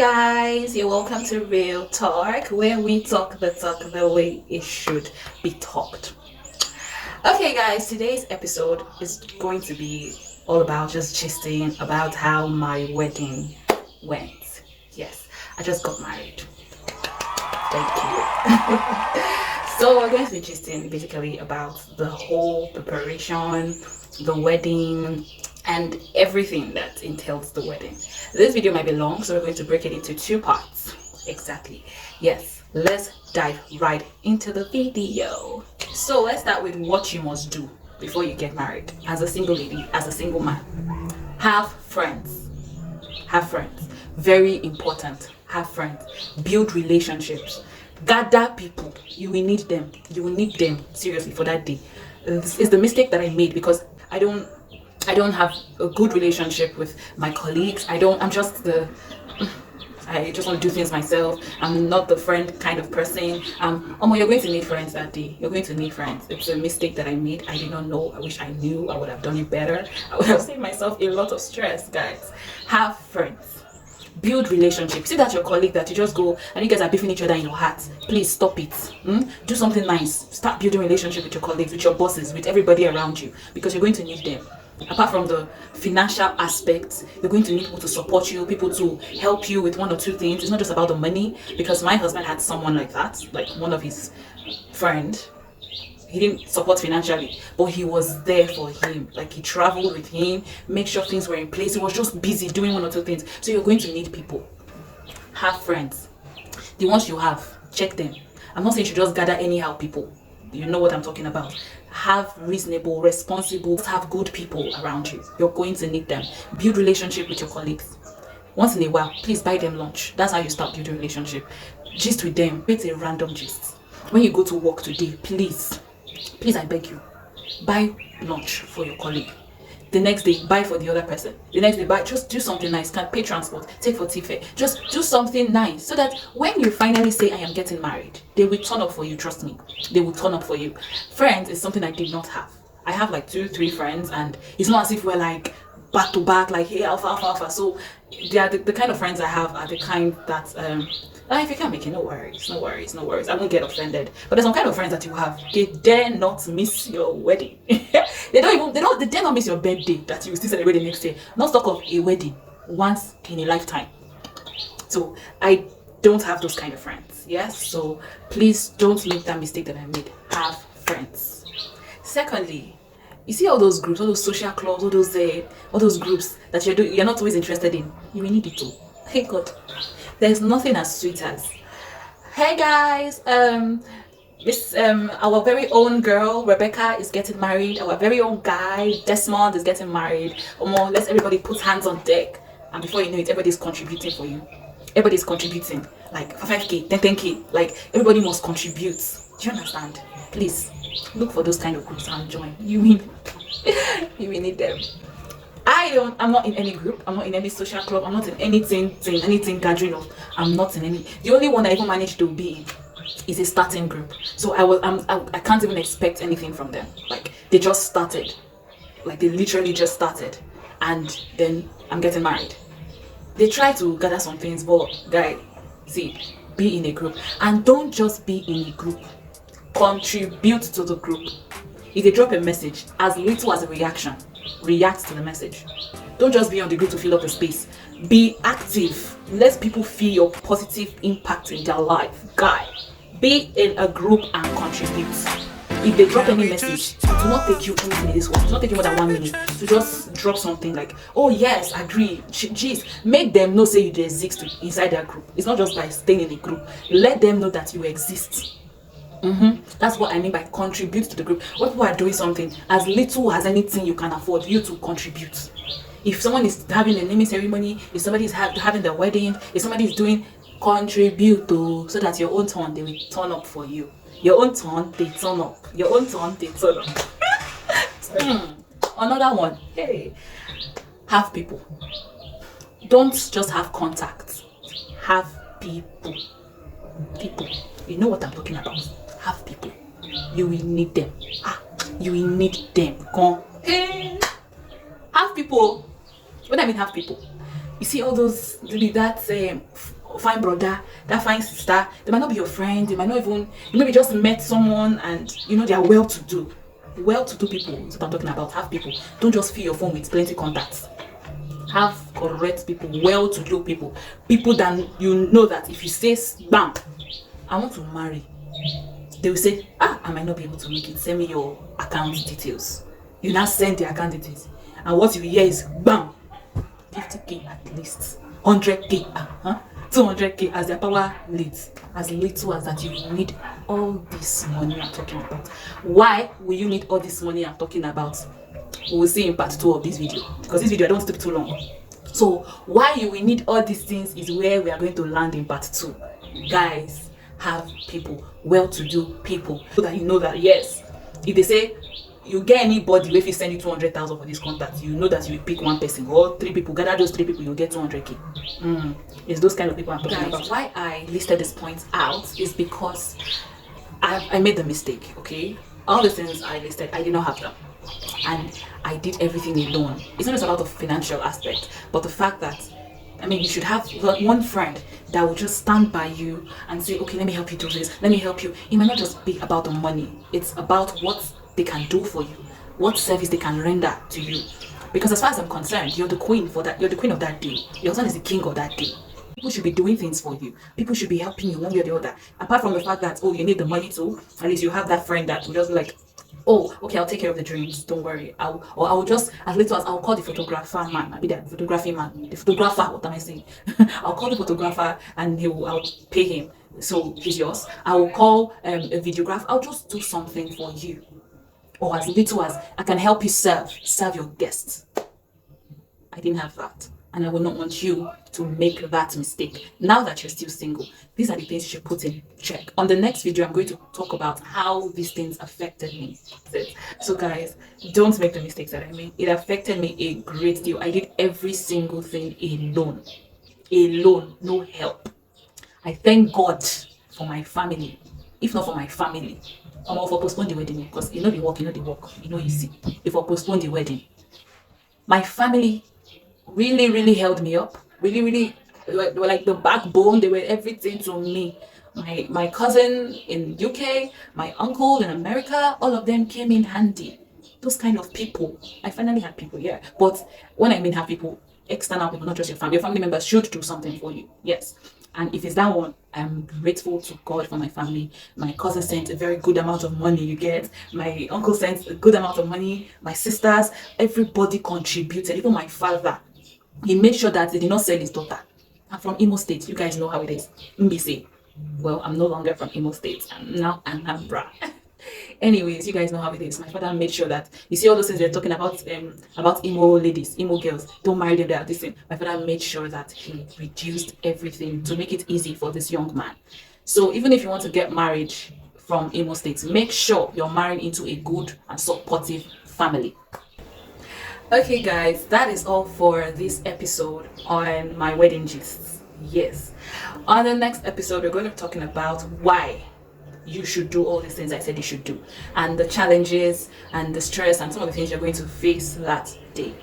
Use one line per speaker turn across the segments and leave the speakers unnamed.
guys, you're welcome to Real Talk, where we talk the way it should be talked. Okay guys, today's episode is going to be all about just gisting about how my wedding went. Yes, I just got married. Thank you. So we're going to be gisting basically about the whole preparation, the wedding, and everything that entails the wedding. This video might be long, so we're going to break it into two parts. Exactly. Yes, let's dive right into the video. So let's start with what you must do before you get married as a single lady, as a single man. Have friends. Have friends. Very important. Have friends. Build relationships. Gather people. You will need them. You will need them seriously for that day. This is the mistake that I made because I don't have a good relationship with my colleagues. I just want to do things myself. I'm not the friend kind of person. You're going to need friends that day. You're going to need friends. It's a mistake that I made. I did not know. I wish I knew. I would have done it better. I would have saved myself a lot of stress, guys. Have friends. Build relationships. See that your colleague that you just go and you guys are beefing each other in your heart. Please stop it. Do something nice. Start building relationship with your colleagues, with your bosses, with everybody around you, because you're going to need them. Apart from the financial aspects, you're going to need people to support you, people to help you with one or two things. It's not just about the money, because my husband had someone like that, like one of his friend. He didn't support financially, but he was there for him. Like, he traveled with him, make sure things were in place. He was just busy doing one or two things. So you're going to need people. Have friends. The ones you have, check them. I'm not saying you should just gather anyhow people. You know what I'm talking about. Have reasonable, responsible, have good people around you. You're going to need them. Build relationship with your colleagues. Once in a while, please buy them lunch. That's how you start building relationship. Gist with them. It's a random gist. When you go to work today, please, I beg you, buy lunch for your colleague. The next day, buy for the other person. The next day, just do something nice. Can pay transport, take for tea fare. Just do something nice so that when you finally say, I am getting married, they will turn up for you. Trust me, they will turn up for you. Friends is something I did not have. I have like 2-3 friends, and it's not as if we're like back to back, like, hey, alpha. So they are the kind of friends I have are the kind that if you can't make it, no worries. I won't get offended. But there's some kind of friends that you have, they dare not miss your wedding. they dare not miss your birthday that you will still celebrate the next year. Not talk of a wedding once in a lifetime. So I don't have those kind of friends. Yes, so please don't make that mistake that I made. Have friends. Secondly, you see all those groups, all those social clubs, all those groups that you're not always interested in. You will need it too. Hey God, there's nothing as sweet as, hey guys, our very own girl Rebecca is getting married. Our very own guy Desmond is getting married. Let's everybody put hands on deck, and before you know it, everybody's contributing for you. Everybody's contributing, like 5k, 10k. Like, everybody must contribute. Do you understand? Please look for those kind of groups and join. You will need them. I'm not in any group. I'm not in any social club. I'm not in anything gathering of. I'm not in any. The only one I even managed to be in is a starting group. So I can't even expect anything from them. Like, they just started. Like, they literally just started, and then I'm getting married. They try to gather some things, but guys, see, be in a group, and don't just be in a group. Contribute to the group. If they drop a message, as little as a reaction, react to the message. Don't just be on the group to fill up the space. Be active. Let people feel your positive impact in their life. Guy, be in a group and contribute. If they drop any message, it will not take you anything in this one. It will not take you more than 1 minute to just drop something like, oh yes, agree. Jeez, make them know say you exist inside their group. It's not just by staying in the group. Let them know that you exist. That's what I mean by contribute to the group. When people are doing something, as little as anything you can afford, you to contribute. If someone is having a naming ceremony, if somebody is having their wedding, if somebody is doing, contribute to, so that your own turn, they will turn up for you. Your own turn, they turn up. Your own turn, they turn up. Another one. Hey, have people. Don't just have contacts. Have people. People. You know what I'm talking about. Have people. You will need them. You will need them. Come. Hey. Have people. When I mean have people, you see all those, that fine brother, that fine sister, they might not be your friend, they might not even, you maybe just met someone and they are well-to-do. Well-to-do people is what I'm talking about. Have people. Don't just fill your phone with plenty contacts. Have correct people, well-to-do people. People that you know that if you say, bam, I want to marry, they will say, I might not be able to make it. Send me your account details. You now send the account details. And what you hear is, bam, 50k at least, 100k, 200k as their power leads. As little as that, you need all this money I'm talking about. Why will you need all this money I'm talking about? We will see in part 2 of this video, because this video I don't want to take too long. So why you will need all these things is where we are going to land in part 2. Guys, have people, well-to-do people, so that you know that yes, if they say you get anybody, if you send you 200,000 for this contact, you know that you will pick one person or 3 people. Gather those 3 people, you'll get 200k. It's those kind of people I'm talking about. Why I listed this point out is because I made the mistake. Okay, all the things I listed, I did not have them, and I did everything alone. It's not just about the financial aspect, but the fact that you should have one friend that will just stand by you and say, okay, let me help you do this, let me help you. It might not just be about the money, it's about what they can do for you, what service they can render to you. Because as far as I'm concerned, you're the queen for that, you're the queen of that day. Your husband is the king of that day. People should be doing things for you. People should be helping you one way or the other. Apart from the fact that, you need the money too, at least you have that friend that will just be like, oh, okay, I'll take care of the drinks, don't worry. I'll just, as little as I'll call the photographer man, I'll be the photography man, the photographer, what am I saying? I'll call the photographer and I'll pay him. So he's yours. I will call a videographer. I'll just do something for you. Or as little as I can help you serve your guests. I didn't have that. And I will not want you to make that mistake. Now that you're still single, these are the things you should put in check. On the next video, I'm going to talk about how these things affected me. So guys, don't make the mistakes that I made. It affected me a great deal. I did every single thing alone. Alone, no help. I thank God for my family. If not for my family, I'm all for postpone the wedding, because they work, you see. If I postpone the wedding, my family really held me up. Really, they were like the backbone. They were everything to me. My cousin in UK, my uncle in America, all of them came in handy. Those kind of people. I finally had people, yeah. But when I mean have people, external people, not just your family. Your family members should do something for you, yes. And if it's that one, I'm grateful to God for my family. My cousin sent a very good amount of money, you get. My uncle sent a good amount of money. My sisters, everybody contributed. Even my father, he made sure that he did not sell his daughter. I'm from Imo State. You guys know how it is. Mbisi. Well, I'm no longer from Imo State. I'm now Anambra. Anyways, you guys know how it is. My father made sure that, you see all those things they're talking about Imo ladies, Imo girls, don't marry them, they are this thing. My father made sure that he reduced everything to make it easy for this young man. So even if you want to get married from Imo State, make sure you're marrying into a good and supportive family. Okay guys, that is all for this episode on my wedding gists. Yes. On the next episode, we're going to be talking about why you should do all these things I said you should do, and the challenges and the stress and some of the things you're going to face that day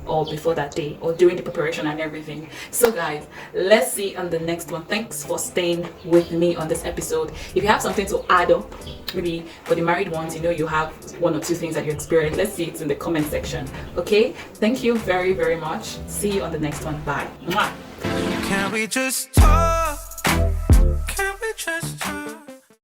or before that day or during the preparation and everything. So guys, let's see on the next one. Thanks for staying with me on this episode. If you have something to add up, maybe for the married ones, you have 1 or 2 things that you experienced, let's see it in the comment section. Okay, thank you very much. See you on the next one. Bye. Mwah. Can we just talk?